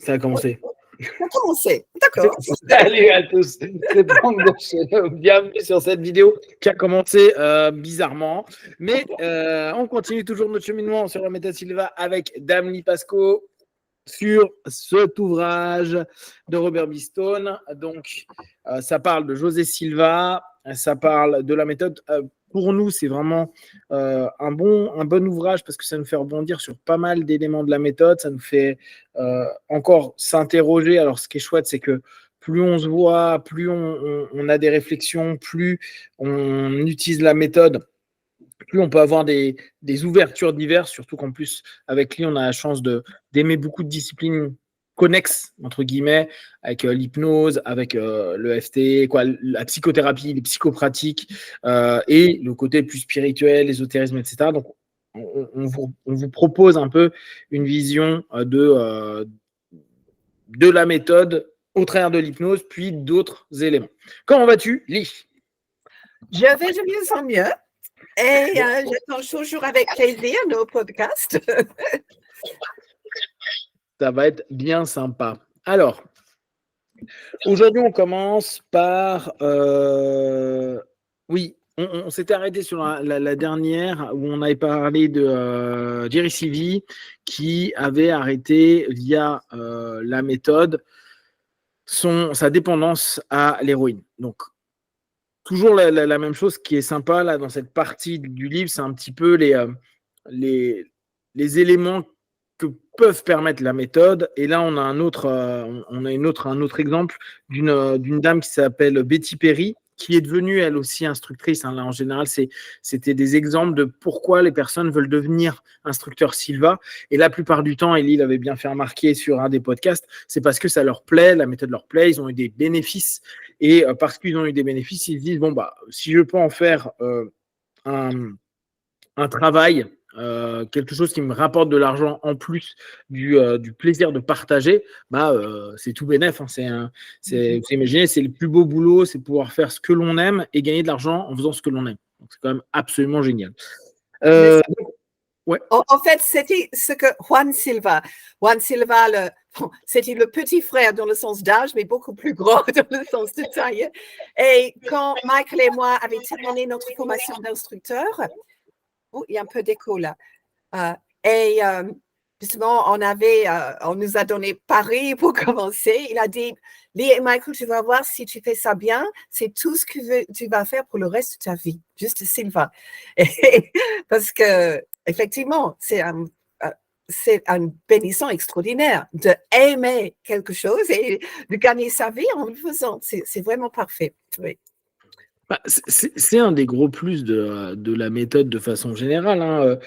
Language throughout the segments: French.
Ça a commencé. Ça a commencé, d'accord. Salut à tous, c'est Franck Descheneux. Bienvenue sur cette vidéo qui a commencé bizarrement. Mais on continue toujours notre cheminement sur la méthode Silva avec Damely Pasco sur cet ouvrage de Robert B. Stone. Donc, ça parle de José Silva, ça parle de la méthode. Pour nous, c'est vraiment un bon ouvrage parce que ça nous fait rebondir sur pas mal d'éléments de la méthode. Ça nous fait encore s'interroger. Alors, ce qui est chouette, c'est que plus on se voit, plus on a des réflexions, plus on utilise la méthode, plus on peut avoir des ouvertures diverses, surtout qu'en plus, avec lui, on a la chance d'aimer beaucoup de disciplines connexes, entre guillemets, avec l'hypnose, avec le FT, la psychothérapie, les psychopratiques, et le côté plus spirituel, l'ésotérisme, etc. Donc, on vous propose un peu une vision de la méthode au travers de l'hypnose, puis d'autres éléments. Comment vas-tu, Lee? Je vais de mieux en mieux. Et j'attends toujours avec plaisir nos podcasts. Ça va être bien sympa. Alors, aujourd'hui, on commence par... oui, on s'était arrêté sur la dernière où on avait parlé de Jerry Sivy qui avait arrêté via la méthode sa dépendance à l'héroïne. Donc, toujours la même chose qui est sympa là dans cette partie du livre, c'est un petit peu les éléments que peuvent permettre la méthode. Et là, on a un autre exemple d'une dame qui s'appelle Betty Perry, qui est devenue elle aussi instructrice. Là, en général, c'était des exemples de pourquoi les personnes veulent devenir instructeurs Silva. Et la plupart du temps, Elie l'avait bien fait remarquer sur un des podcasts, c'est parce que ça leur plaît, la méthode leur plaît, ils ont eu des bénéfices. Et parce qu'ils ont eu des bénéfices, ils se disent, bon, bah, si je peux en faire un travail, quelque chose qui me rapporte de l'argent en plus du plaisir de partager, bah, c'est tout bénef. Vous imaginez, c'est le plus beau boulot, c'est pouvoir faire ce que l'on aime et gagner de l'argent en faisant ce que l'on aime. Donc, c'est quand même absolument génial. Ouais. En fait, c'était ce que Juan Silva, c'était le petit frère dans le sens d'âge, mais beaucoup plus grand dans le sens de taille. Et quand Michael et moi avions terminé notre formation d'instructeur, il y a un peu d'écho là. Justement, on nous a donné Paris pour commencer. Il a dit, Lee et Michael, tu vas voir si tu fais ça bien, c'est tout ce que tu vas faire pour le reste de ta vie. Juste Silva. Parce que, effectivement, c'est un bénissant extraordinaire de aimer quelque chose et de gagner sa vie en le faisant. C'est vraiment parfait. Oui. Bah, c'est un des gros plus de la méthode de façon générale.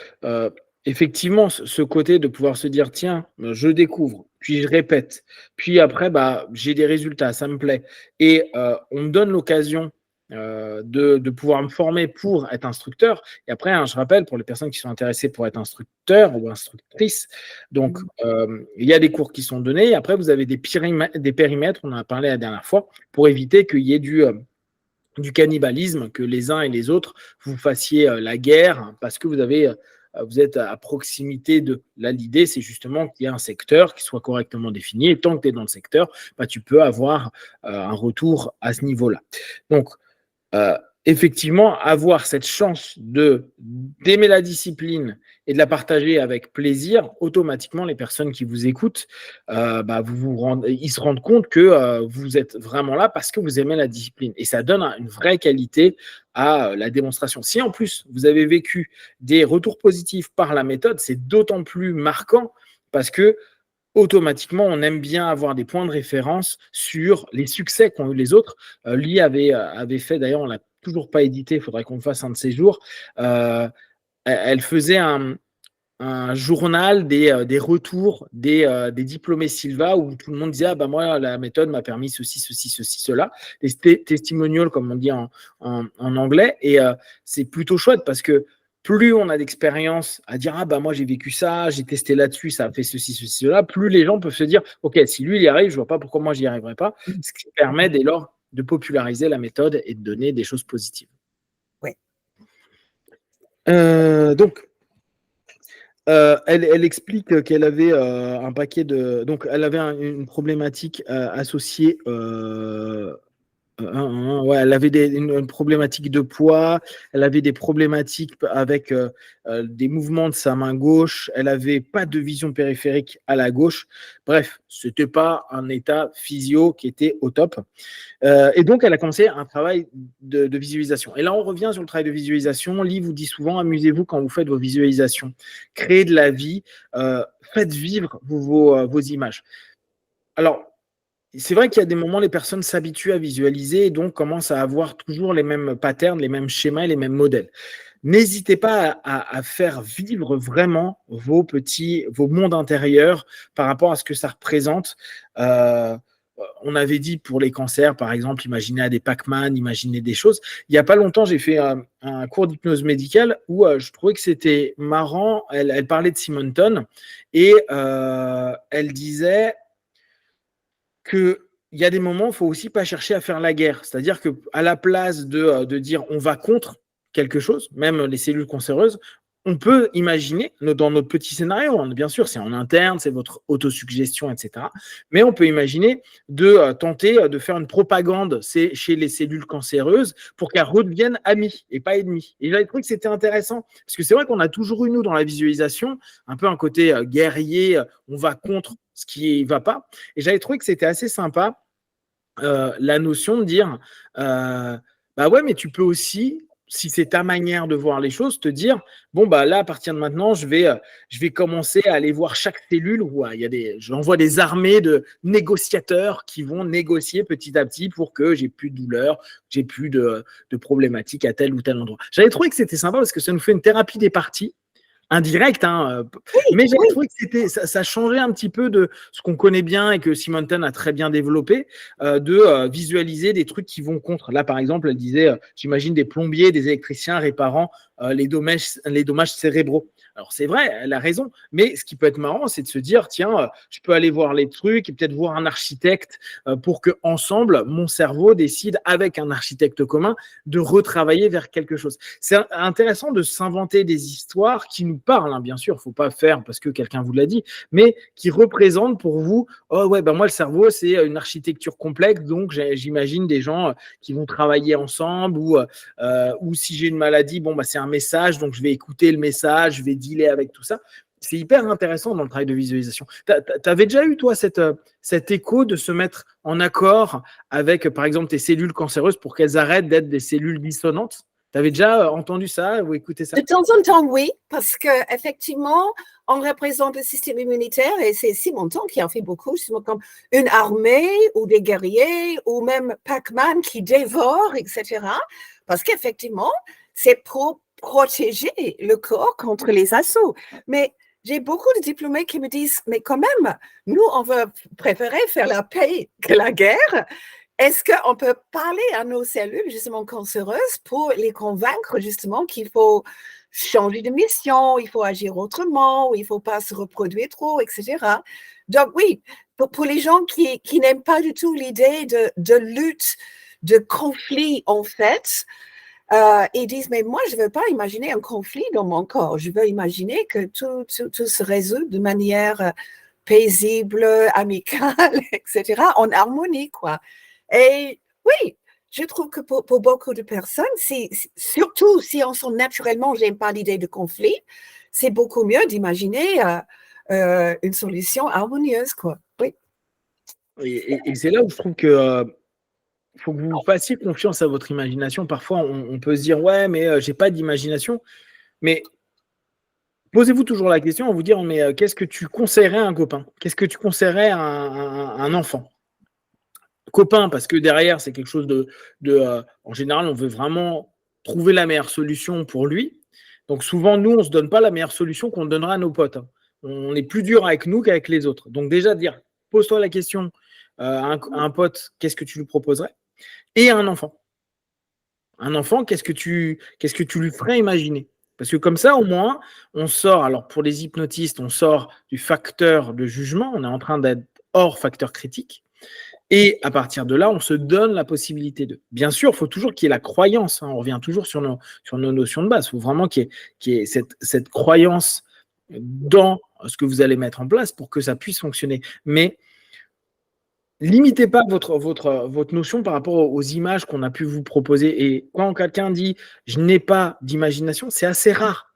Effectivement, ce côté de pouvoir se dire, tiens, je découvre, puis je répète, puis après, bah, j'ai des résultats, ça me plaît. Et on me donne l'occasion de pouvoir me former pour être instructeur. Et après, je rappelle, pour les personnes qui sont intéressées pour être instructeur ou instructrice, donc il y a des cours qui sont donnés. Et après, vous avez des périmètres, on en a parlé la dernière fois, pour éviter qu'il y ait du cannibalisme, que les uns et les autres, vous fassiez la guerre parce que vous êtes à proximité de. Là, l'idée, c'est justement qu'il y ait un secteur qui soit correctement défini. Et tant que tu es dans le secteur, bah, tu peux avoir un retour à ce niveau-là. Donc, effectivement, avoir cette chance d'aimer la discipline et de la partager avec plaisir, automatiquement, les personnes qui vous écoutent, bah, ils se rendent compte que vous êtes vraiment là parce que vous aimez la discipline. Et ça donne une vraie qualité à la démonstration. Si en plus, vous avez vécu des retours positifs par la méthode, c'est d'autant plus marquant parce que automatiquement, on aime bien avoir des points de référence sur les succès qu'ont eu les autres. Lee avait fait, d'ailleurs, on ne l'a toujours pas édité, il faudrait qu'on le fasse un de ces jours. Elle faisait un journal des retours des diplômés Silva où tout le monde disait, ah bah moi, la méthode m'a permis ceci, ceci, ceci, cela. Des testimonials, comme on dit en anglais. Et c'est plutôt chouette parce que plus on a d'expérience à dire, ah bah moi j'ai vécu ça, j'ai testé là-dessus, ça a fait ceci, ceci, cela, plus les gens peuvent se dire, ok, si lui il y arrive, je vois pas pourquoi moi j'y arriverai pas. Ce qui permet dès lors de populariser la méthode et de donner des choses positives. Oui. Donc, Elle explique qu'elle avait un paquet de. Donc, elle avait une problématique associée. Ouais, elle avait une problématique de poids, elle avait des problématiques avec des mouvements de sa main gauche, elle avait pas de vision périphérique à la gauche. Bref, c'était pas un état physio qui était au top. Et donc, elle a commencé un travail de visualisation. Et là, on revient sur le travail de visualisation. Lee vous dit souvent, amusez-vous quand vous faites vos visualisations. Créez de la vie, faites vivre vos images. Alors, c'est vrai qu'il y a des moments, les personnes s'habituent à visualiser et donc commencent à avoir toujours les mêmes patterns, les mêmes schémas et les mêmes modèles. N'hésitez pas à faire vivre vraiment vos mondes intérieurs par rapport à ce que ça représente. Euh, on avait dit pour les cancers, par exemple, imaginez des Pac-Man, imaginez des choses. Il n'y a pas longtemps, j'ai fait un cours d'hypnose médicale où je trouvais que c'était marrant. Elle parlait de Simonton et elle disait qu'il y a des moments, il ne faut aussi pas chercher à faire la guerre. C'est-à-dire qu'à la place de dire on va contre quelque chose, même les cellules cancéreuses, on peut imaginer, dans notre petit scénario, bien sûr, c'est en interne, c'est votre autosuggestion, etc. Mais on peut imaginer de tenter de faire une propagande chez les cellules cancéreuses pour qu'elles redeviennent amies et pas ennemies. Et j'avais trouvé que c'était intéressant, parce que c'est vrai qu'on a toujours eu, nous, dans la visualisation, un peu un côté guerrier, on va contre ce qui ne va pas. Et j'avais trouvé que c'était assez sympa, la notion de dire, bah ouais, mais tu peux aussi, si c'est ta manière de voir les choses, te dire, bon, bah là, à partir de maintenant, je vais commencer à aller voir chaque cellule où j'envoie des armées de négociateurs qui vont négocier petit à petit pour que j'ai plus de douleur, j'ai plus de problématiques à tel ou tel endroit. J'avais trouvé que c'était sympa parce que ça nous fait une thérapie des parties indirect, hein, mais j'avais trouvé que ça changeait un petit peu de ce qu'on connaît bien et que Simonton a très bien développé, de visualiser des trucs qui vont contre. Là, par exemple, elle disait, j'imagine des plombiers, des électriciens réparant les dommages cérébraux. Alors, c'est vrai, elle a raison, mais ce qui peut être marrant, c'est de se dire, tiens, je peux aller voir les trucs et peut-être voir un architecte pour que ensemble, mon cerveau décide, avec un architecte commun, de retravailler vers quelque chose. C'est intéressant de s'inventer des histoires qui nous parlent, hein, bien sûr, il ne faut pas faire parce que quelqu'un vous l'a dit, mais qui représentent pour vous, oh ouais, ben moi, le cerveau, c'est une architecture complexe, donc j'imagine des gens qui vont travailler ensemble ou si j'ai une maladie, bon, bah, c'est un message, donc je vais écouter le message, je vais dealer avec tout ça. C'est hyper intéressant dans le travail de visualisation. Tu avais déjà eu, toi, cet écho de se mettre en accord avec, par exemple, tes cellules cancéreuses pour qu'elles arrêtent d'être des cellules dissonantes? Tu avais déjà entendu ça ou écouté ça? De temps en temps, oui, parce qu'effectivement, on représente le système immunitaire et c'est Simonton qui en fait beaucoup, comme une armée ou des guerriers ou même Pac-Man qui dévore, etc. Parce qu'effectivement, c'est pour protéger le corps contre les assauts. Mais j'ai beaucoup de diplômés qui me disent, mais quand même, nous, on va préférer faire la paix que la guerre. Est-ce qu'on peut parler à nos cellules justement cancéreuses pour les convaincre justement qu'il faut changer de mission, il faut agir autrement, ou il ne faut pas se reproduire trop, etc. Donc oui, pour les gens qui n'aiment pas du tout l'idée de lutte, de conflit en fait, ils disent, mais moi, je ne veux pas imaginer un conflit dans mon corps. Je veux imaginer que tout se résout de manière paisible, amicale, etc., en harmonie, quoi. Et oui, je trouve que pour beaucoup de personnes, surtout si on sent naturellement, je n'aime pas l'idée de conflit, c'est beaucoup mieux d'imaginer une solution harmonieuse, quoi. Oui. Et c'est là où je trouve que faut que vous fassiez confiance à votre imagination. Parfois, on peut se dire, ouais, mais j'ai pas d'imagination. Mais posez-vous toujours la question en vous disant, mais qu'est-ce que tu conseillerais à un copain? Qu'est-ce que tu conseillerais à un enfant? Copain, parce que derrière, c'est quelque chose en général, on veut vraiment trouver la meilleure solution pour lui. Donc souvent, nous, on ne se donne pas la meilleure solution qu'on donnera à nos potes, hein. On est plus dur avec nous qu'avec les autres. Donc déjà, pose-toi la question à un pote, qu'est-ce que tu lui proposerais? Et à un enfant. Un enfant, qu'est-ce que tu lui ferais imaginer? Parce que comme ça, au moins, on sort, alors pour les hypnotistes, on sort du facteur de jugement, on est en train d'être hors facteur critique. Et à partir de là, on se donne la possibilité de. Bien sûr, il faut toujours qu'il y ait la croyance, hein, on revient toujours sur nos notions de base. Il faut vraiment qu'il y ait cette croyance dans ce que vous allez mettre en place pour que ça puisse fonctionner. Mais limitez pas votre notion par rapport aux images qu'on a pu vous proposer. Et quand quelqu'un dit « je n'ai pas d'imagination », c'est assez rare.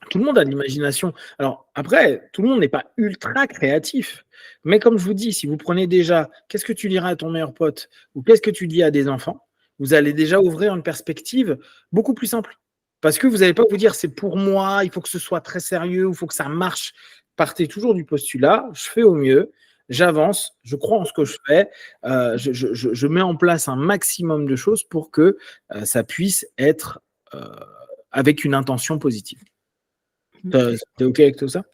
Tout le monde a de l'imagination. Alors après, tout le monde n'est pas ultra créatif. Mais comme je vous dis, si vous prenez déjà « qu'est-ce que tu liras à ton meilleur pote » ou « qu'est-ce que tu dis à des enfants », vous allez déjà ouvrir une perspective beaucoup plus simple. Parce que vous n'allez pas vous dire « c'est pour moi, il faut que ce soit très sérieux, il faut que ça marche ». Partez toujours du postulat « je fais au mieux ». J'avance, je crois en ce que je fais, je mets en place un maximum de choses pour que ça puisse être avec une intention positive. T'es OK avec tout ça?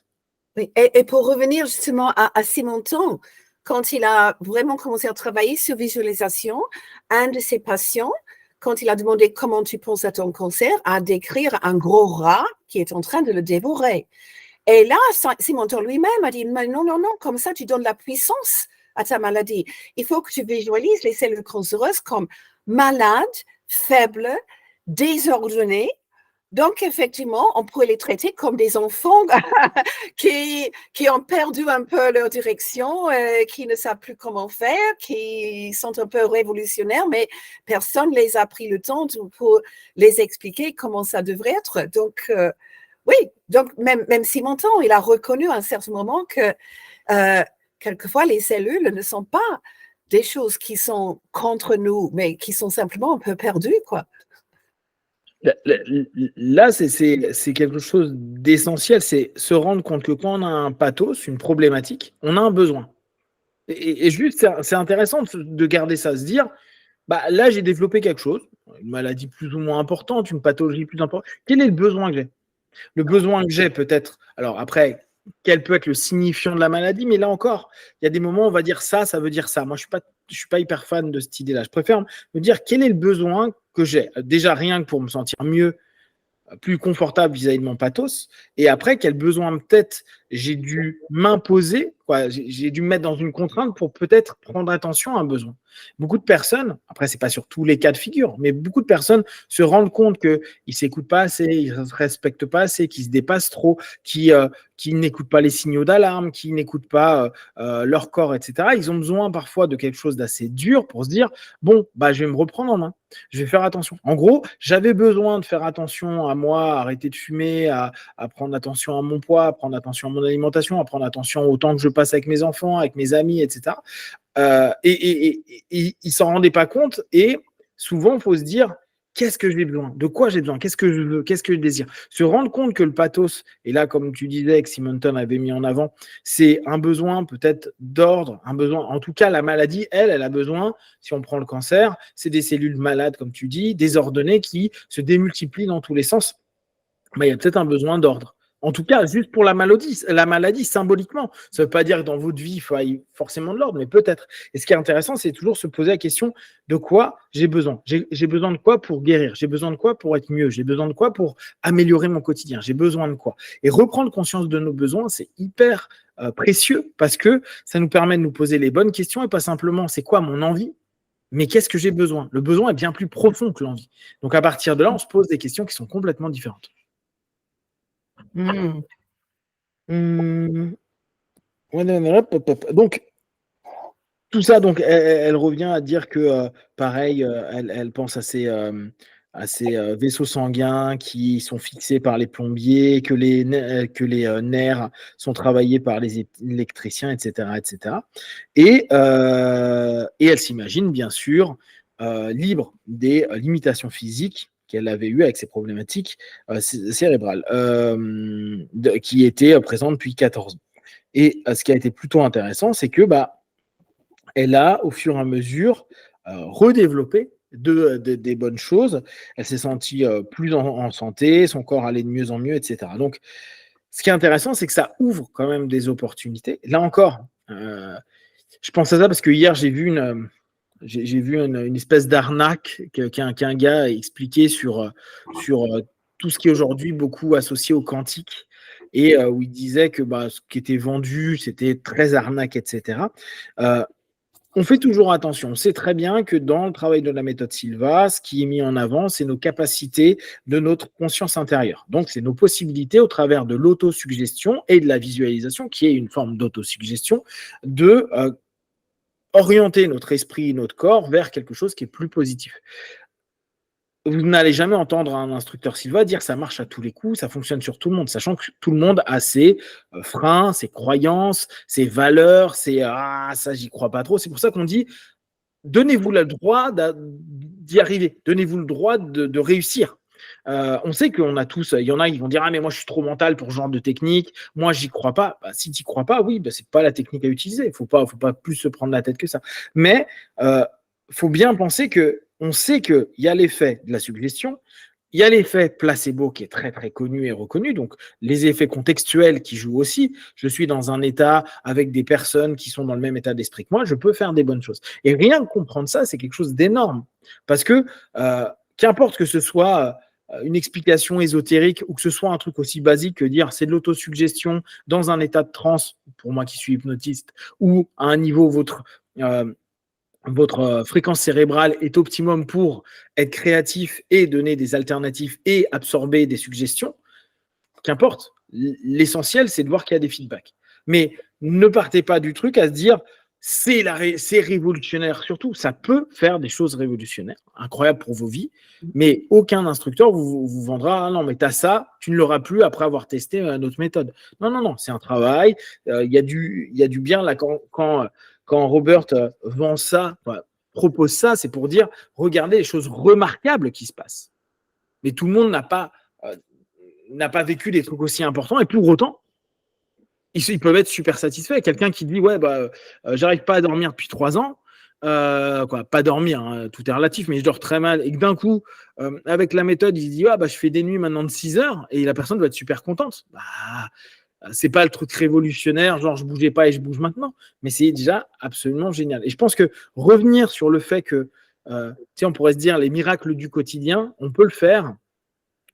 Oui. Et pour revenir justement à Simonton, quand il a vraiment commencé à travailler sur visualisation, un de ses patients, quand il a demandé comment tu penses à ton cancer, a décrire un gros rat qui est en train de le dévorer. Et là, Simonton lui-même a dit, mais non, non, non, comme ça, tu donnes la puissance à ta maladie. Il faut que tu visualises les cellules cancéreuses comme malades, faibles, désordonnées. Donc, effectivement, on pourrait les traiter comme des enfants qui ont perdu un peu leur direction, qui ne savent plus comment faire, qui sont un peu révolutionnaires, mais personne ne les a pris le temps pour les expliquer comment ça devrait être. Donc, oui, donc même Simonton, il a reconnu à un certain moment que quelquefois les cellules ne sont pas des choses qui sont contre nous, mais qui sont simplement un peu perdues, quoi. Là, c'est quelque chose d'essentiel, c'est se rendre compte que quand on a un pathos, une problématique, on a un besoin. Et juste, c'est intéressant de garder ça, se dire, bah, là, j'ai développé quelque chose, une maladie plus ou moins importante, une pathologie plus importante. Quel est le besoin que j'ai? Le besoin que j'ai peut-être, alors après, quel peut être le signifiant de la maladie, mais là encore, il y a des moments où on va dire ça veut dire ça. Moi, je ne suis pas hyper fan de cette idée-là. Je préfère me dire quel est le besoin que j'ai. Déjà, rien que pour me sentir mieux, plus confortable vis-à-vis de mon pathos. Et après, quel besoin peut-être j'ai dû m'imposer, j'ai dû me mettre dans une contrainte pour peut-être prendre attention à un besoin. Beaucoup de personnes, après, ce n'est pas sur tous les cas de figure, mais beaucoup de personnes se rendent compte qu'ils ne s'écoutent pas assez, ils ne se respectent pas assez, qu'ils se dépassent trop, qui n'écoutent pas les signaux d'alarme, qui n'écoutent pas leur corps, etc. Ils ont besoin parfois de quelque chose d'assez dur pour se dire, bon, bah, je vais me reprendre en main. Je vais faire attention. En gros, j'avais besoin de faire attention à moi, à arrêter de fumer, à prendre attention à mon poids, à prendre attention à mon alimentation, à prendre attention au temps que je passe avec mes enfants, avec mes amis, etc. Et ils ne s'en rendaient pas compte. Et souvent, il faut se dire, qu'est-ce que j'ai besoin? De quoi j'ai besoin? Qu'est-ce que je veux? Qu'est-ce que je désire? Se rendre compte que le pathos, et là, comme tu disais, que Simonton avait mis en avant, c'est un besoin peut-être d'ordre, un besoin, en tout cas, la maladie, elle a besoin, si on prend le cancer, c'est des cellules malades, comme tu dis, désordonnées qui se démultiplient dans tous les sens. Mais il y a peut-être un besoin d'ordre. En tout cas, juste pour la maladie symboliquement. Ça ne veut pas dire que dans votre vie, il faut forcément de l'ordre, mais peut-être. Et ce qui est intéressant, c'est toujours se poser la question de quoi j'ai besoin. J'ai besoin de quoi pour guérir? J'ai besoin de quoi pour être mieux? J'ai besoin de quoi pour améliorer mon quotidien? J'ai besoin de quoi? Et reprendre conscience de nos besoins, c'est hyper précieux parce que ça nous permet de nous poser les bonnes questions et pas simplement c'est quoi mon envie, mais qu'est-ce que j'ai besoin? Le besoin est bien plus profond que l'envie. Donc à partir de là, on se pose des questions qui sont complètement différentes. Donc, tout ça, donc, elle revient à dire que, pareil, elle pense à ces vaisseaux sanguins qui sont fixés par les plombiers, que les nerfs sont travaillés par les électriciens, etc., etc. Et elle s'imagine, bien sûr, libre des limitations physiques qu'elle avait eues avec ses problématiques cérébrales, qui étaient présentes depuis 14 ans. Et ce qui a été plutôt intéressant, c'est que elle a, au fur et à mesure, redéveloppé des bonnes choses. Elle s'est sentie plus en santé, son corps allait de mieux en mieux, etc. Donc, ce qui est intéressant, c'est que ça ouvre quand même des opportunités. Là encore, je pense à ça parce que hier, j'ai vu une espèce d'arnaque qu'un gars a expliqué sur tout ce qui est aujourd'hui beaucoup associé au quantique et où il disait que ce qui était vendu, c'était très arnaque, etc. On fait toujours attention. On sait très bien que dans le travail de la méthode Silva, ce qui est mis en avant, c'est nos capacités de notre conscience intérieure. Donc, c'est nos possibilités au travers de l'autosuggestion et de la visualisation, qui est une forme d'autosuggestion, de orienter notre esprit, notre corps vers quelque chose qui est plus positif. Vous n'allez jamais entendre un instructeur Silva dire ça marche à tous les coups, ça fonctionne sur tout le monde, sachant que tout le monde a ses freins, ses croyances, ses valeurs, ses ah ça j'y crois pas trop. C'est pour ça qu'on dit donnez-vous le droit d'y arriver, donnez-vous le droit de réussir. On sait qu'on a tous, il y en a qui vont dire ah mais moi je suis trop mental pour ce genre de technique, moi j'y crois pas. Bah, si tu n'y crois pas, oui, bah, c'est pas la technique à utiliser. Faut pas plus se prendre la tête que ça. Mais faut bien penser que on sait qu'il y a l'effet de la suggestion, il y a l'effet placebo qui est très très connu et reconnu, donc les effets contextuels qui jouent aussi. Je suis dans un état avec des personnes qui sont dans le même état d'esprit que moi, je peux faire des bonnes choses. Et rien que comprendre ça, c'est quelque chose d'énorme. Parce que qu'importe que ce soit une explication ésotérique ou que ce soit un truc aussi basique que dire c'est de l'autosuggestion dans un état de transe, pour moi qui suis hypnotiste, ou à un niveau votre fréquence cérébrale est optimum pour être créatif et donner des alternatives et absorber des suggestions, qu'importe. L'essentiel, c'est de voir qu'il y a des feedbacks. Mais ne partez pas du truc à se dire c'est révolutionnaire. Surtout, ça peut faire des choses révolutionnaires, incroyables pour vos vies, mais aucun instructeur vous vendra ah non, mais tu as ça, tu ne l'auras plus après avoir testé notre méthode. Non, non, non, c'est un travail. Il y a du bien là quand Robert vend ça, propose ça, c'est pour dire regardez les choses remarquables qui se passent. Mais tout le monde n'a pas vécu des trucs aussi importants et pour autant, ils peuvent être super satisfaits. Quelqu'un qui dit ouais j'arrive pas à dormir depuis 3 ans, pas dormir, hein, tout est relatif, mais je dors très mal et que d'un coup avec la méthode il dit je fais des nuits maintenant de 6 heures et la personne va être super contente. C'est pas le truc révolutionnaire, genre je bougeais pas et je bouge maintenant, mais c'est déjà absolument génial. Et je pense que revenir sur le fait que, on pourrait se dire les miracles du quotidien, on peut le faire.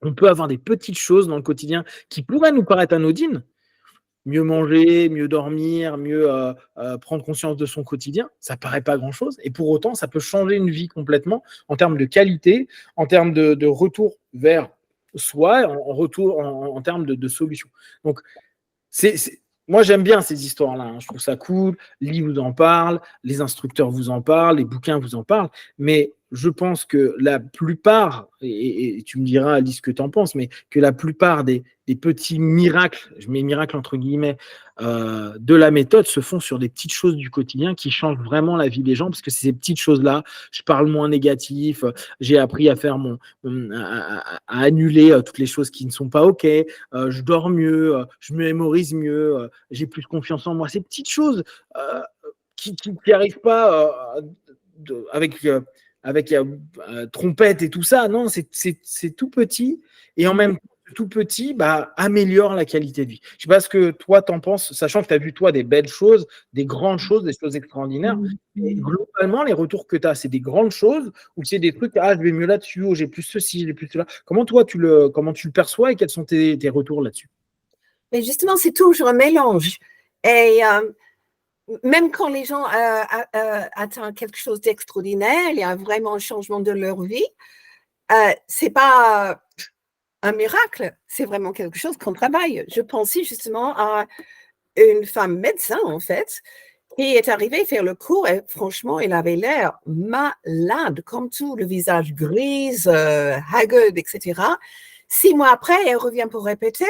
On peut avoir des petites choses dans le quotidien qui pourraient nous paraître anodines. Mieux manger, mieux dormir, mieux prendre conscience de son quotidien, ça paraît pas grand-chose. Et pour autant, ça peut changer une vie complètement en termes de qualité, en termes de retour vers soi, en termes de solutions. Donc, moi, j'aime bien ces histoires-là. Hein. Je trouve ça cool. Lee vous en parle, les instructeurs vous en parlent, les bouquins vous en parlent. Mais je pense que la plupart, et tu me diras, Alice, ce que tu en penses, mais que la plupart des petits miracles, je mets miracles entre guillemets, de la méthode se font sur des petites choses du quotidien qui changent vraiment la vie des gens, parce que c'est ces petites choses-là, je parle moins négatif, j'ai appris à faire à annuler toutes les choses qui ne sont pas OK, je dors mieux, je me mémorise mieux, j'ai plus confiance en moi. Ces petites choses qui n'arrivent pas avec trompette et tout ça. Non, c'est tout petit et en même temps, tout petit améliore la qualité de vie. Je ne sais pas ce que toi t'en penses, sachant que tu as vu toi des belles choses, des grandes choses, des choses extraordinaires. Et globalement, les retours que tu as, c'est des grandes choses ou c'est des trucs, je vais mieux là-dessus, ou j'ai plus ceci, j'ai plus cela. Comment toi tu le perçois et quels sont tes retours là-dessus? Mais justement, c'est toujours un mélange. Et même quand les gens atteignent quelque chose d'extraordinaire, il y a vraiment un changement de leur vie, c'est pas un miracle, c'est vraiment quelque chose qu'on travaille. Je pensais justement à une femme médecin, en fait, qui est arrivée faire le cours et franchement, elle avait l'air malade, comme tout, le visage gris, haggard, etc. 6 mois après, elle revient pour répéter,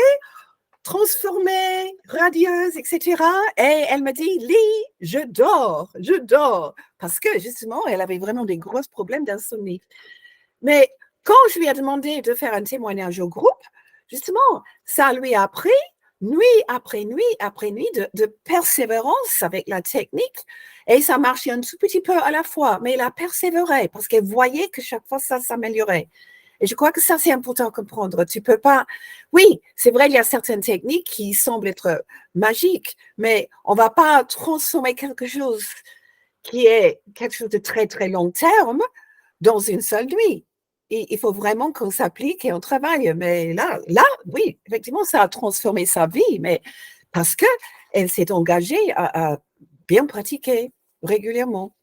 transformée, radieuse, etc. Et elle me dit, Lee, je dors. Parce que justement, elle avait vraiment des gros problèmes d'insomnie. Mais quand je lui ai demandé de faire un témoignage au groupe, justement, ça lui a appris nuit après nuit après nuit de persévérance avec la technique et ça marchait un tout petit peu à la fois, mais elle a persévéré parce qu'elle voyait que chaque fois ça s'améliorait. Et je crois que ça, c'est important à comprendre. Tu peux pas... Oui, c'est vrai, il y a certaines techniques qui semblent être magiques, mais on ne va pas transformer quelque chose qui est quelque chose de très, très long terme dans une seule nuit. Et il faut vraiment qu'on s'applique et on travaille. Mais là, oui, effectivement, ça a transformé sa vie, mais parce qu'elle s'est engagée à bien pratiquer régulièrement.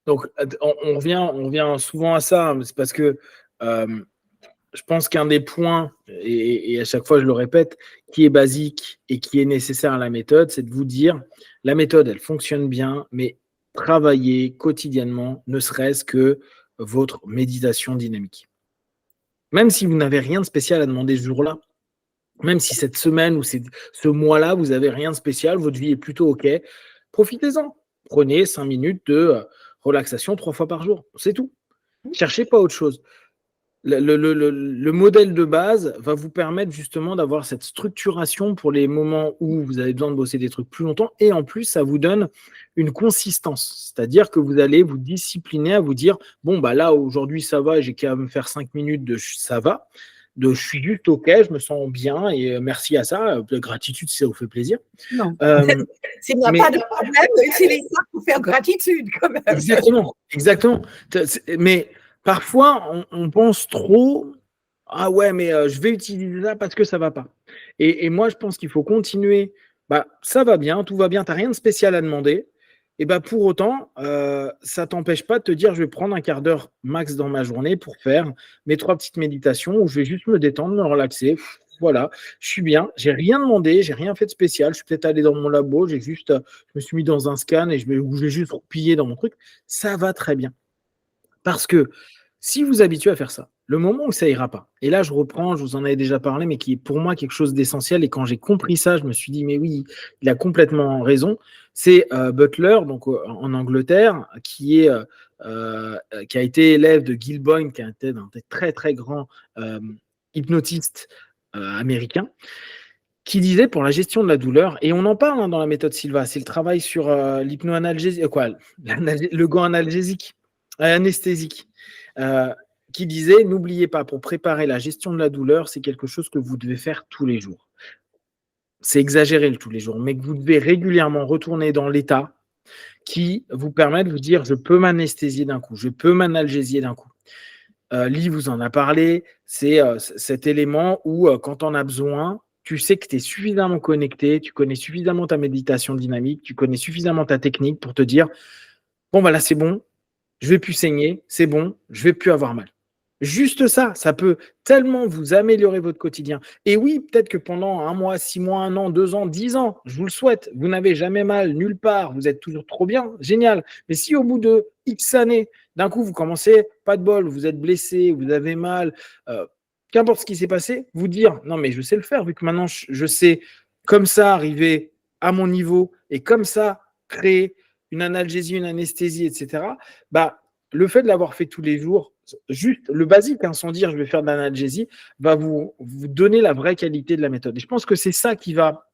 Donc, on revient souvent à ça, hein, c'est parce que je pense qu'un des points, et à chaque fois je le répète, qui est basique et qui est nécessaire à la méthode, c'est de vous dire, la méthode, elle fonctionne bien, mais travaillez quotidiennement, ne serait-ce que votre méditation dynamique. Même si vous n'avez rien de spécial à demander ce jour-là, même si cette semaine ou ce mois-là, vous n'avez rien de spécial, votre vie est plutôt OK, profitez-en. Prenez 5 minutes de relaxation 3 fois par jour. C'est tout. Cherchez pas autre chose. Le modèle de base va vous permettre justement d'avoir cette structuration pour les moments où vous avez besoin de bosser des trucs plus longtemps. Et en plus, ça vous donne une consistance. C'est-à-dire que vous allez vous discipliner à vous dire, bon, bah là, aujourd'hui, ça va, j'ai qu'à me faire 5 minutes de ça va. De je suis juste OK, je me sens bien et merci à ça. Gratitude, si ça vous fait plaisir. Non. S'il n'y a pas de problème, utilisez ça pour faire gratitude quand même. Exactement. Mais parfois, on pense trop, ah ouais, mais je vais utiliser ça parce que ça va pas. Et moi, je pense qu'il faut continuer. Bah, ça va bien, tout va bien, tu n'as rien de spécial à demander. Et bah, pour autant, ça ne t'empêche pas de te dire, je vais prendre un quart d'heure max dans ma journée pour faire mes 3 petites méditations où je vais juste me détendre, me relaxer. Voilà, je suis bien, j'ai rien demandé, j'ai rien fait de spécial. Je suis peut-être allé dans mon labo, je me suis mis dans un scan et j'ai juste roupillé dans mon truc. Ça va très bien. Parce que si vous habituez à faire ça, le moment où ça ira pas, et là je reprends, je vous en avais déjà parlé, mais qui est pour moi quelque chose d'essentiel, et quand j'ai compris ça, je me suis dit, mais oui, il a complètement raison, c'est Butler, donc en Angleterre, qui a été élève de Gil Boyne, qui a été un des très très grands hypnotistes américains, qui disait pour la gestion de la douleur, et on en parle dans la méthode Silva, c'est le travail sur l'hypnoanalgésie, le gant analgésique, anesthésique, qui disait, n'oubliez pas, pour préparer la gestion de la douleur, c'est quelque chose que vous devez faire tous les jours. C'est exagéré le tous les jours, mais que vous devez régulièrement retourner dans l'état qui vous permet de vous dire, je peux m'anesthésier d'un coup, je peux m'analgésier d'un coup. Lee vous en a parlé, c'est cet élément où quand on a besoin, tu sais que tu es suffisamment connecté, tu connais suffisamment ta méditation dynamique, tu connais suffisamment ta technique pour te dire, bon, bah là, c'est bon, je vais plus saigner, c'est bon, je vais plus avoir mal. Juste ça, ça peut tellement vous améliorer votre quotidien. Et oui, peut-être que pendant 1 mois, 6 mois, 1 an, 2 ans, 10 ans, je vous le souhaite, vous n'avez jamais mal nulle part, vous êtes toujours trop bien, génial. Mais si au bout de X années, d'un coup, vous commencez, pas de bol, vous êtes blessé, vous avez mal, qu'importe ce qui s'est passé, vous dire, non mais je sais le faire, vu que maintenant je sais comme ça arriver à mon niveau et comme ça créer une analgésie, une anesthésie, etc. Bah, le fait de l'avoir fait tous les jours, juste le basique, hein, sans dire je vais faire de l'analgésie, va vous donner la vraie qualité de la méthode. Et je pense que c'est ça qui va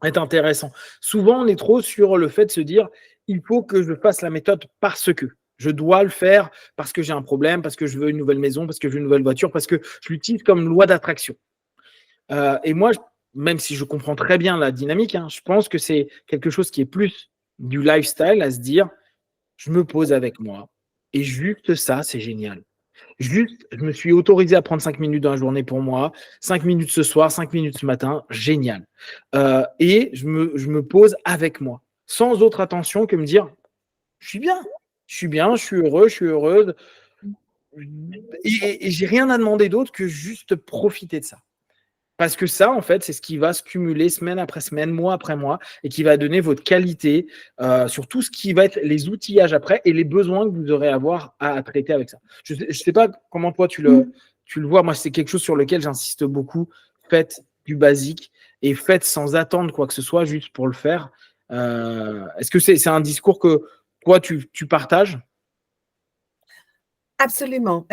être intéressant. Souvent, on est trop sur le fait de se dire il faut que je fasse la méthode parce que. Je dois le faire parce que j'ai un problème, parce que je veux une nouvelle maison, parce que je veux une nouvelle voiture, parce que je l'utilise comme loi d'attraction. Et moi, même si je comprends très bien la dynamique, hein, je pense que c'est quelque chose qui est plus du lifestyle à se dire je me pose avec moi. Et juste ça, c'est génial. Juste, je me suis autorisé à prendre 5 minutes dans la journée pour moi, 5 minutes ce soir, 5 minutes ce matin, génial. Et je me pose avec moi, sans autre attention que me dire, je suis bien, je suis heureux, je suis heureuse. Et j'ai rien à demander d'autre que juste profiter de ça. Parce que ça, en fait, c'est ce qui va se cumuler semaine après semaine, mois après mois, et qui va donner votre qualité sur tout ce qui va être les outillages après et les besoins que vous aurez à avoir à traiter avec ça. Je ne sais pas comment toi tu le vois. Moi, c'est quelque chose sur lequel j'insiste beaucoup. Faites du basique et faites sans attendre quoi que ce soit, juste pour le faire. Est-ce que c'est un discours que toi, tu partages? Absolument.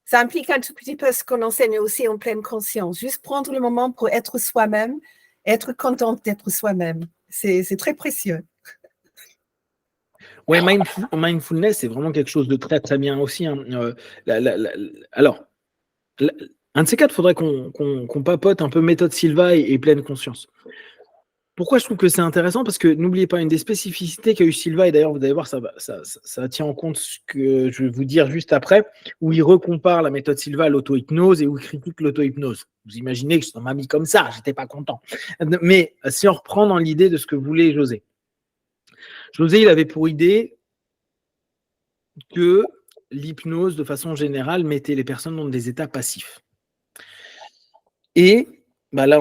Ça implique un tout petit peu ce qu'on enseigne aussi en pleine conscience. Juste prendre le moment pour être soi-même, être contente d'être soi-même. C'est très précieux. Ouais, mindfulness, c'est vraiment quelque chose de très, très bien aussi. Hein. Alors, un de ces quatre, il faudrait qu'on papote un peu méthode Silva et pleine conscience. Pourquoi je trouve que c'est intéressant? Parce que n'oubliez pas, une des spécificités qu'a eu Silva, et d'ailleurs, vous allez voir, ça tient en compte ce que je vais vous dire juste après, où il recompare la méthode Silva à l'auto-hypnose et où il critique l'auto-hypnose. Vous imaginez que ça m'a mis comme ça, j'étais pas content. Mais si on reprend dans l'idée de ce que voulait José, José, il avait pour idée que l'hypnose, de façon générale, mettait les personnes dans des états passifs. Et bah là,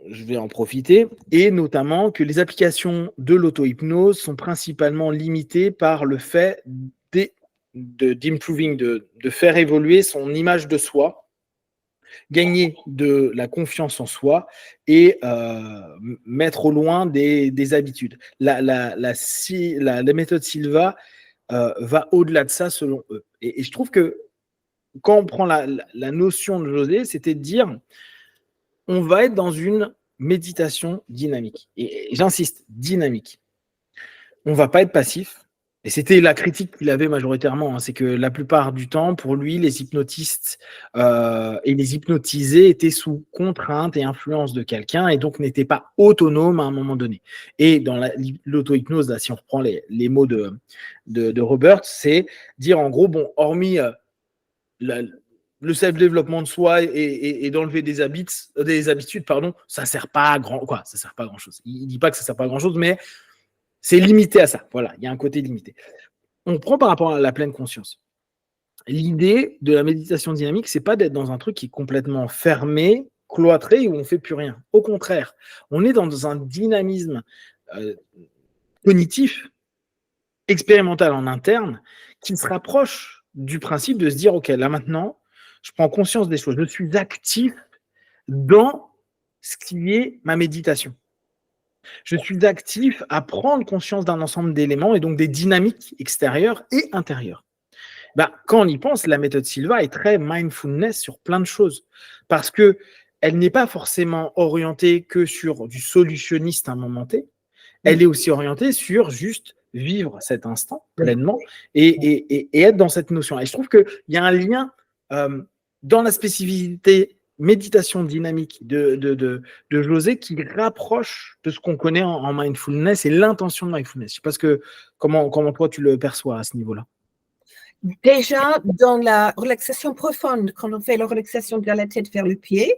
je vais en profiter, et notamment que les applications de l'auto-hypnose sont principalement limitées par le fait d'improving, de faire évoluer son image de soi, gagner de la confiance en soi et mettre au loin des habitudes. La méthode Silva va au-delà de ça, selon eux. Et je trouve que quand on prend la notion de José, c'était de dire on va être dans une méditation dynamique. Et j'insiste, dynamique. On ne va pas être passif. Et c'était la critique qu'il avait majoritairement. C'est que la plupart du temps, pour lui, les hypnotistes et les hypnotisés étaient sous contrainte et influence de quelqu'un et donc n'étaient pas autonomes à un moment donné. Et dans l'auto-hypnose, là, si on reprend les mots de Robert, c'est dire en gros, bon, hormis le self-développement de soi et d'enlever des habitudes, ça sert pas à ça sert pas à grand chose. Il dit pas que ça sert pas à grand chose, mais c'est limité à ça. Voilà, il y a un côté limité. On prend par rapport à la pleine conscience. L'idée de la méditation dynamique, c'est pas d'être dans un truc qui est complètement fermé, cloîtré, où on fait plus rien. Au contraire, on est dans un dynamisme cognitif, expérimental en interne, qui se rapproche du principe de se dire, OK, là maintenant, je prends conscience des choses. Je suis actif dans ce qui est ma méditation. Je suis actif à prendre conscience d'un ensemble d'éléments et donc des dynamiques extérieures et intérieures. Quand on y pense, la méthode Silva est très mindfulness sur plein de choses parce qu'elle n'est pas forcément orientée que sur du solutionniste à un moment T. Elle est aussi orientée sur juste vivre cet instant pleinement et être dans cette notion. Et je trouve qu'il y a un lien dans la spécificité méditation dynamique de José qui rapproche de ce qu'on connaît en mindfulness et l'intention de mindfulness. Je ne sais pas comment toi tu le perçois à ce niveau-là. Déjà, dans la relaxation profonde, quand on fait la relaxation de la tête vers le pied,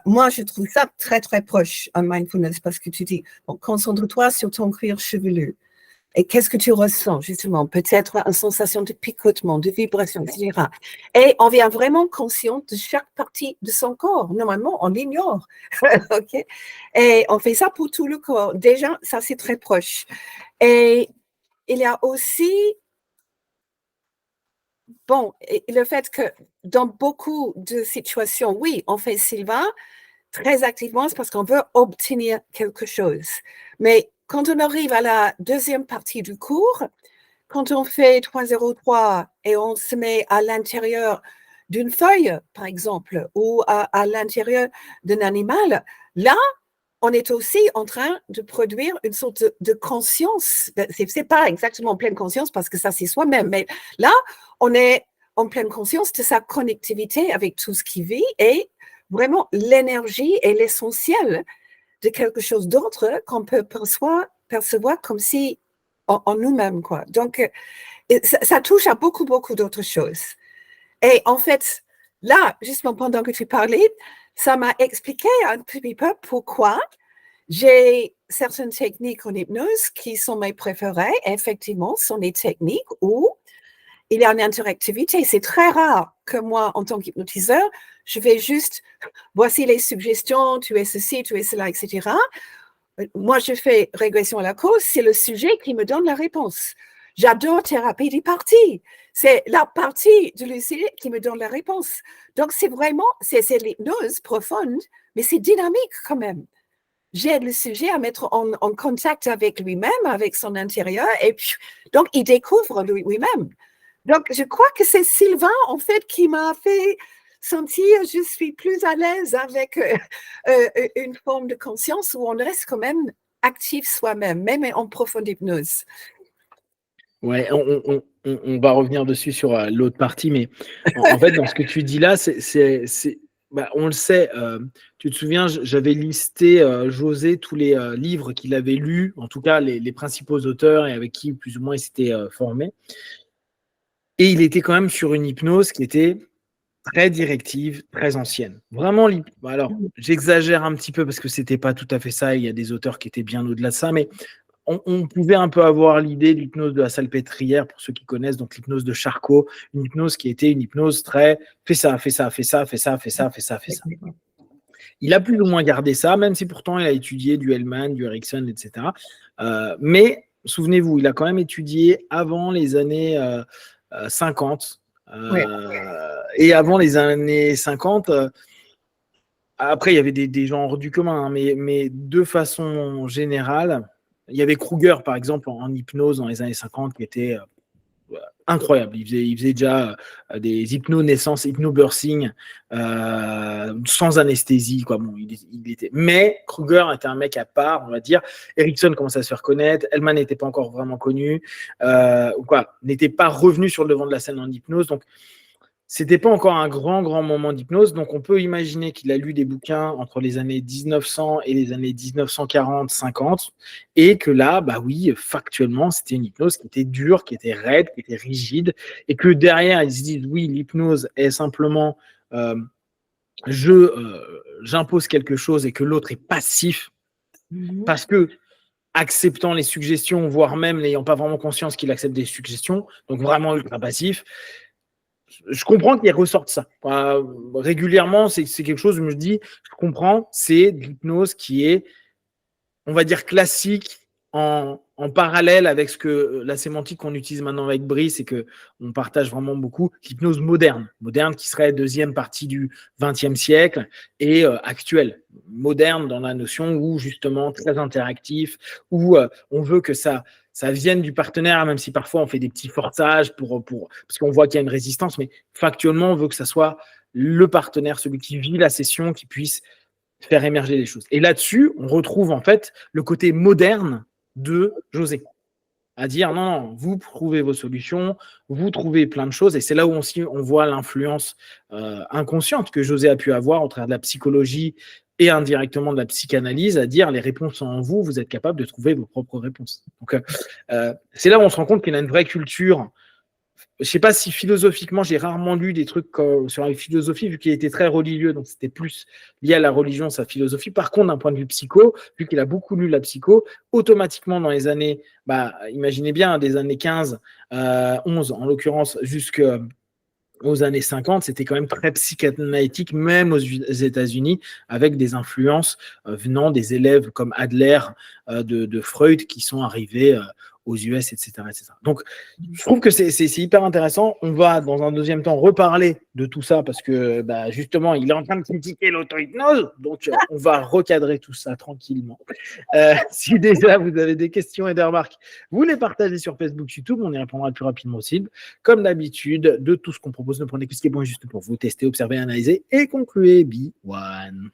moi, je trouve ça très, très proche en mindfulness parce que tu dis, bon, concentre-toi sur ton cuir chevelu. Et qu'est-ce que tu ressens, justement? Peut-être une sensation de picotement, de vibration, etc. Et on devient vraiment conscient de chaque partie de son corps. Normalement, on l'ignore. Okay? Et on fait ça pour tout le corps. Déjà, ça, c'est très proche. Et il y a aussi, le fait que dans beaucoup de situations, oui, on fait Silva très activement, c'est parce qu'on veut obtenir quelque chose. Mais quand on arrive à la deuxième partie du cours, quand on fait 303 et on se met à l'intérieur d'une feuille, par exemple, ou à l'intérieur d'un animal, là, on est aussi en train de produire une sorte de conscience. C'est pas exactement pleine conscience parce que ça, c'est soi-même. Mais là, on est en pleine conscience de sa connectivité avec tout ce qui vit et vraiment l'énergie est l'essentiel de quelque chose d'autre qu'on peut percevoir comme si en nous-mêmes, quoi. Donc, ça touche à beaucoup, beaucoup d'autres choses. Et en fait, là, justement, pendant que tu parlais, ça m'a expliqué un petit peu pourquoi j'ai certaines techniques en hypnose qui sont mes préférées. Effectivement, ce sont des techniques où il y a une interactivité. C'est très rare que moi, en tant qu'hypnotiseur, je vais juste, voici les suggestions, tu es ceci, tu es cela, etc. Moi, je fais régression à la cause, c'est le sujet qui me donne la réponse. J'adore thérapie des parties. C'est la partie de lucidité qui me donne la réponse. Donc, c'est vraiment, c'est l'hypnose profonde, mais c'est dynamique quand même. J'aide le sujet à mettre en contact avec lui-même, avec son intérieur, et puis, donc, il découvre lui-même. Donc, je crois que c'est Sylvain, en fait, qui m'a fait sentir je suis plus à l'aise avec une forme de conscience où on reste quand même actif soi-même, même en profonde hypnose. Ouais, on va revenir dessus sur l'autre partie, mais en fait, dans ce que tu dis là, on le sait. Tu te souviens, j'avais listé José tous les livres qu'il avait lus, en tout cas les principaux auteurs et avec qui plus ou moins il s'était formé. Et il était quand même sur une hypnose qui était très directive, très ancienne. Vraiment, alors j'exagère un petit peu parce que c'était pas tout à fait ça. Il y a des auteurs qui étaient bien au-delà de ça, mais on pouvait un peu avoir l'idée de l'hypnose de la salpêtrière, pour ceux qui connaissent, donc l'hypnose de Charcot, une hypnose qui était une hypnose très fais ça, fais ça, fais ça, fais ça, fais ça, fais ça, fais ça. Il a plus ou moins gardé ça, même si pourtant il a étudié du Hellman, du Erickson, etc. Mais souvenez-vous, il a quand même étudié avant les années 50. Et avant les années 50, après, il y avait des gens hors du commun, hein, mais de façon générale, il y avait Kruger, par exemple, en hypnose dans les années 50, qui était incroyable. Il faisait déjà des hypno-naissances, hypno-birthing, sans anesthésie, quoi. Bon, il était... Mais Kruger était un mec à part, on va dire. Erickson commençait à se faire connaître. Hellman n'était pas encore vraiment connu, n'était pas revenu sur le devant de la scène en hypnose. Donc, c'était pas encore un grand moment d'hypnose, donc on peut imaginer qu'il a lu des bouquins entre les années 1900 et les années 1940-50, et que là, bah oui, factuellement, c'était une hypnose qui était dure, qui était raide, qui était rigide, et que derrière, ils se disent, oui, l'hypnose est simplement j'impose quelque chose et que l'autre est passif, parce que acceptant les suggestions, voire même n'ayant pas vraiment conscience qu'il accepte des suggestions, donc vraiment ultra passif. Je comprends qu'ils ressortent ça. Régulièrement, c'est quelque chose où je me dis, je comprends, c'est de l'hypnose qui est, on va dire, classique en parallèle avec ce que la sémantique qu'on utilise maintenant avec Brice et qu'on partage vraiment beaucoup, l'hypnose moderne qui serait deuxième partie du XXe siècle et actuelle. Moderne dans la notion où, justement, très interactif, où on veut que ça vienne du partenaire, même si parfois on fait des petits forçages parce qu'on voit qu'il y a une résistance, mais factuellement, on veut que ça soit le partenaire, celui qui vit la session, qui puisse faire émerger les choses. Et là-dessus, on retrouve en fait le côté moderne de José. À dire non, vous trouvez vos solutions, vous trouvez plein de choses, et c'est là où on voit l'influence inconsciente que José a pu avoir au travers de la psychologie et indirectement de la psychanalyse, à dire les réponses sont en vous, vous êtes capable de trouver vos propres réponses. Donc, c'est là où on se rend compte qu'il y a une vraie culture. Je ne sais pas si philosophiquement, j'ai rarement lu des trucs sur la philosophie, vu qu'il était très religieux, donc c'était plus lié à la religion, sa philosophie. Par contre, d'un point de vue psycho, vu qu'il a beaucoup lu la psycho, automatiquement dans les années, imaginez bien, des années 15, 11 en l'occurrence, jusqu'aux années 50, c'était quand même très psychanalytique, même aux États-Unis, avec des influences venant des élèves comme Adler, de Freud, qui sont arrivés aux US, etc., etc. Donc, je trouve que c'est hyper intéressant. On va, dans un deuxième temps, reparler de tout ça parce que, justement, il est en train de critiquer l'auto-hypnose. Donc, on va recadrer tout ça tranquillement. Si déjà vous avez des questions et des remarques, vous les partagez sur Facebook, YouTube. On y répondra le plus rapidement possible. Comme d'habitude, de tout ce qu'on propose, ne prenez que ce qui est bon et juste pour vous. Testez, observez, analysez et concluez. Be one.